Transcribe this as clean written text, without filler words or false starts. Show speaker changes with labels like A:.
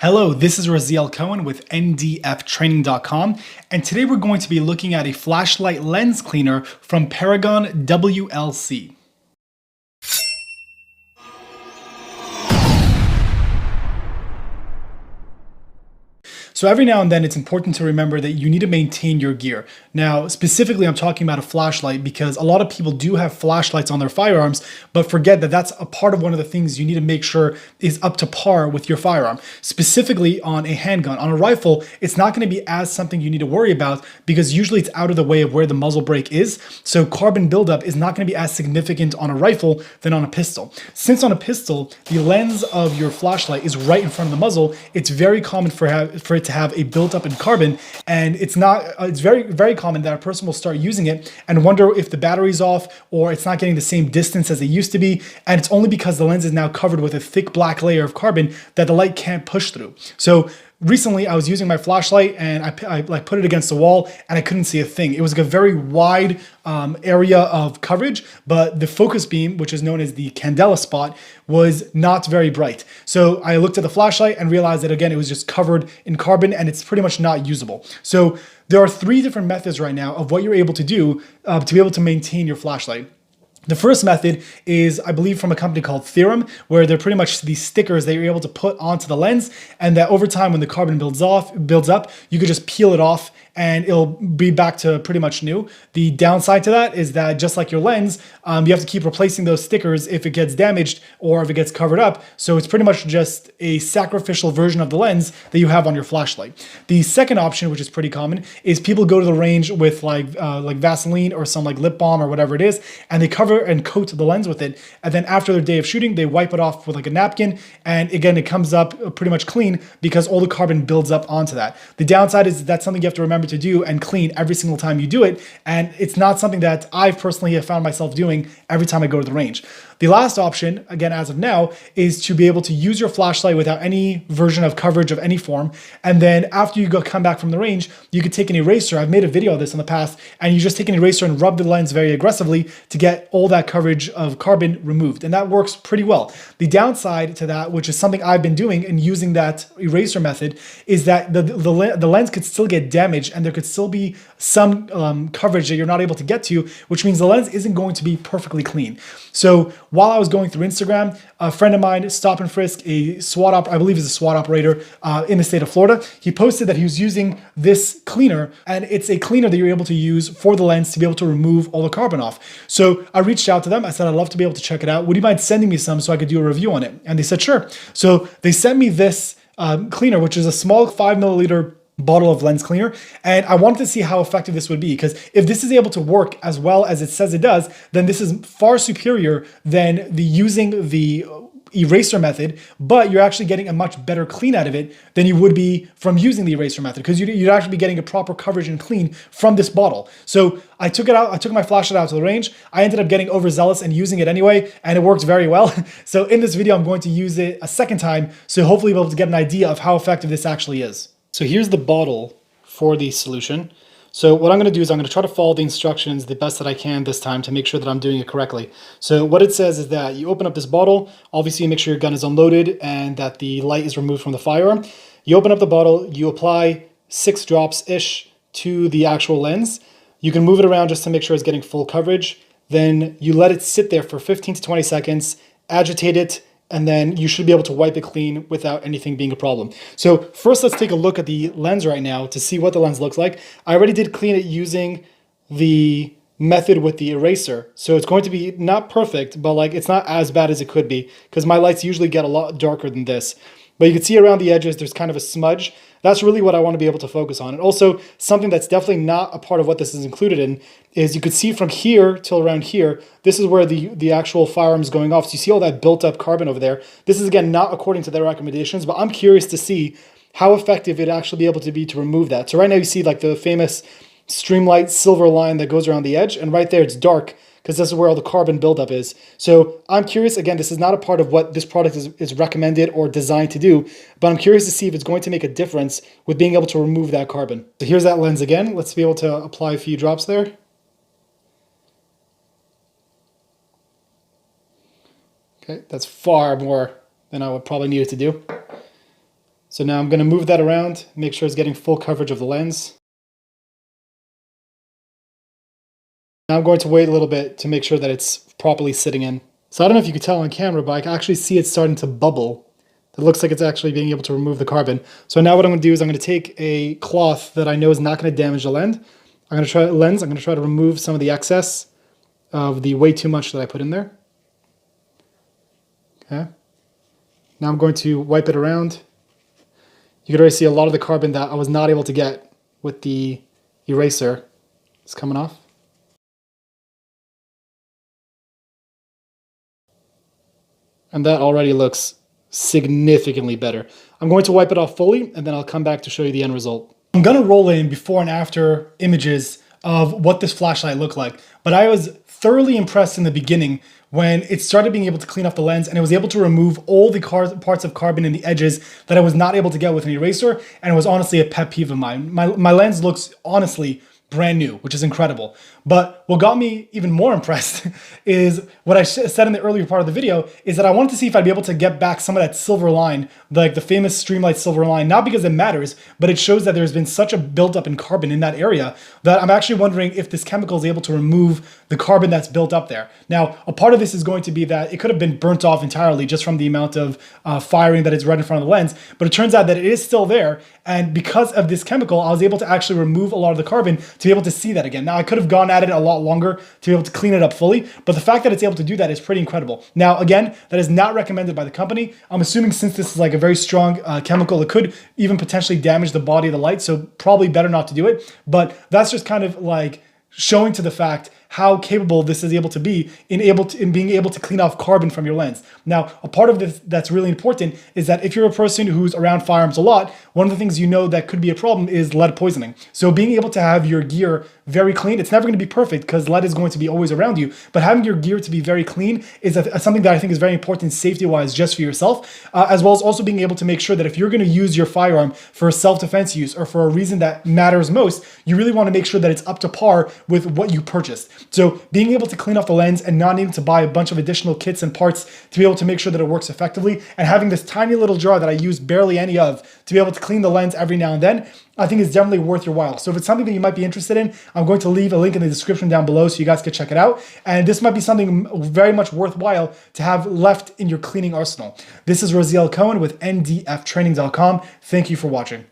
A: Hello, this is Raziel Cohen with ndftraining.com, and today we're going to be looking at a flashlight lens cleaner from Paragon WLC. So every now and then it's important to remember that you need to maintain your gear. Now, specifically, I'm talking about a flashlight because a lot of people do have flashlights on their firearms, but forget that that's a part of one of the things you need to make sure is up to par with your firearm. Specifically on a handgun. On a rifle, it's not going to be as something you need to worry about because usually it's out of the way of where the muzzle brake is. So carbon buildup is not going to be as significant on a rifle than on a pistol. Since on a pistol, the lens of your flashlight is right in front of the muzzle, it's very common for it to have a built-up in carbon, and it's very common that a person will start using it and wonder if the battery's off or it's not getting the same distance as it used to be, and it's only because the lens is now covered with a thick black layer of carbon that the light can't push through. So recently I was using my flashlight and I like put it against the wall and I couldn't see a thing. It was like a very wide area of coverage, but the focus beam, which is known as the candela spot, was not very bright. So I looked at the flashlight and realized that again, it was just covered in carbon and it's pretty much not usable. So there are three different methods right now of what you're able to do to be able to maintain your flashlight. The first method is, I believe, from a company called Theorem, where they're pretty much these stickers that you're able to put onto the lens, and that over time when the carbon builds up, you could just peel it off and it'll be back to pretty much new. The downside to that is that just like your lens, you have to keep replacing those stickers if it gets damaged or if it gets covered up. So it's pretty much just a sacrificial version of the lens that you have on your flashlight. The second option, which is pretty common, is people go to the range with like Vaseline or some like lip balm or whatever it is, and they cover and coat the lens with it. And then after their day of shooting, they wipe it off with like a napkin. And again, it comes up pretty much clean because all the carbon builds up onto that. The downside is that's something you have to remember to do and clean every single time you do it. And it's not something that I personally have found myself doing every time I go to the range. The last option, again, as of now, is to be able to use your flashlight without any version of coverage of any form. And then after you come back from the range, you could take an eraser. I've made a video of this in the past, and you just take an eraser and rub the lens very aggressively to get all that coverage of carbon removed. And that works pretty well. The downside to that, which is something I've been doing and using that eraser method, is that the lens could still get damaged and there could still be some coverage that you're not able to get to, which means the lens isn't going to be perfectly clean. So while I was going through Instagram, a friend of mine, Stop and Frisk, I believe is a SWAT operator in the state of Florida, he posted that he was using this cleaner, and it's a cleaner that you're able to use for the lens to be able to remove all the carbon off. So I reached out to them. I said, I'd love to be able to check it out. Would you mind sending me some so I could do a review on it? And they said, sure. So they sent me this cleaner, which is a small 5 milliliter bottle of lens cleaner, and I wanted to see how effective this would be, because if this is able to work as well as it says it does, then this is far superior than using the eraser method, but you're actually getting a much better clean out of it than you would be from using the eraser method, because you'd actually be getting a proper coverage and clean from this bottle. So I took it out, I took my flashlight out to the range. I ended up getting overzealous and using it anyway, and it worked very well. So in this video, I'm going to use it a second time, so hopefully we'll be able to get an idea of how effective this actually is. So here's the bottle for the solution. So what I'm going to do is I'm going to try to follow the instructions the best that I can this time to make sure that I'm doing it correctly. So what it says is that you open up this bottle, obviously make sure your gun is unloaded and that the light is removed from the firearm. You open up the bottle, you apply 6 drops-ish to the actual lens. You can move it around just to make sure it's getting full coverage. Then you let it sit there for 15 to 20 seconds, agitate it, and then you should be able to wipe it clean without anything being a problem. So first, let's take a look at the lens right now to see what the lens looks like. I already did clean it using the method with the eraser. So it's going to be not perfect, but like it's not as bad as it could be, because my lights usually get a lot darker than this. But you can see around the edges, there's kind of a smudge. That's really what I want to be able to focus on. And also something that's definitely not a part of what this is included in is you could see from here till around here, this is where the actual firearm is going off. So you see all that built up carbon over there. This is again, not according to their recommendations, but I'm curious to see how effective it actually be able to be to remove that. So right now you see like the famous Streamlight silver line that goes around the edge, and right there it's dark, because this is where all the carbon buildup is. So I'm curious, again, this is not a part of what this product is recommended or designed to do, but I'm curious to see if it's going to make a difference with being able to remove that carbon. So here's that lens again. Let's be able to apply a few drops there. Okay, that's far more than I would probably need it to do. So now I'm going to move that around, make sure it's getting full coverage of the lens. Now I'm going to wait a little bit to make sure that it's properly sitting in. So I don't know if you could tell on camera, but I can actually see it starting to bubble. It looks like it's actually being able to remove the carbon. So now what I'm going to do is I'm going to take a cloth that I know is not going to damage the lens. I'm going to try to remove some of the excess of the way too much that I put in there. Okay. Now I'm going to wipe it around. You can already see a lot of the carbon that I was not able to get with the eraser is coming off. And that already looks significantly better. I'm going to wipe it off fully, and then I'll come back to show you the end result. I'm going to roll in before and after images of what this flashlight looked like, but I was thoroughly impressed in the beginning when it started being able to clean off the lens and it was able to remove all the parts of carbon in the edges that I was not able to get with an eraser, and it was honestly a pet peeve of mine. My lens looks honestly brand new, which is incredible. But what got me even more impressed is what I said in the earlier part of the video, is that I wanted to see if I'd be able to get back some of that silver line, like the famous Streamlight silver line, not because it matters, but it shows that there's been such a buildup in carbon in that area that I'm actually wondering if this chemical is able to remove the carbon that's built up there. Now, a part of this is going to be that it could have been burnt off entirely just from the amount of firing that is right in front of the lens, but it turns out that it is still there, and because of this chemical, I was able to actually remove a lot of the carbon to be able to see that again. Now, I could have gone at it a lot longer to be able to clean it up fully, but the fact that it's able to do that is pretty incredible. Now, again, that is not recommended by the company. I'm assuming since this is like a very strong chemical, it could even potentially damage the body of the light, so probably better not to do it, but that's just kind of like showing to the fact how capable this is able to be in being able to clean off carbon from your lens. Now, a part of this that's really important is that if you're a person who's around firearms a lot, one of the things you know that could be a problem is lead poisoning. So being able to have your gear very clean, it's never going to be perfect because lead is going to be always around you, but having your gear to be very clean is something that I think is very important safety-wise just for yourself, as well as also being able to make sure that if you're going to use your firearm for self-defense use or for a reason that matters most, you really want to make sure that it's up to par with what you purchased. So being able to clean off the lens and not needing to buy a bunch of additional kits and parts to be able to make sure that it works effectively, and having this tiny little jar that I use barely any of to be able to clean the lens every now and then, I think is definitely worth your while. So if it's something that you might be interested in, I'm going to leave a link in the description down below so you guys can check it out. And this might be something very much worthwhile to have left in your cleaning arsenal. This is Raziel Cohen with ndftraining.com. Thank you for watching.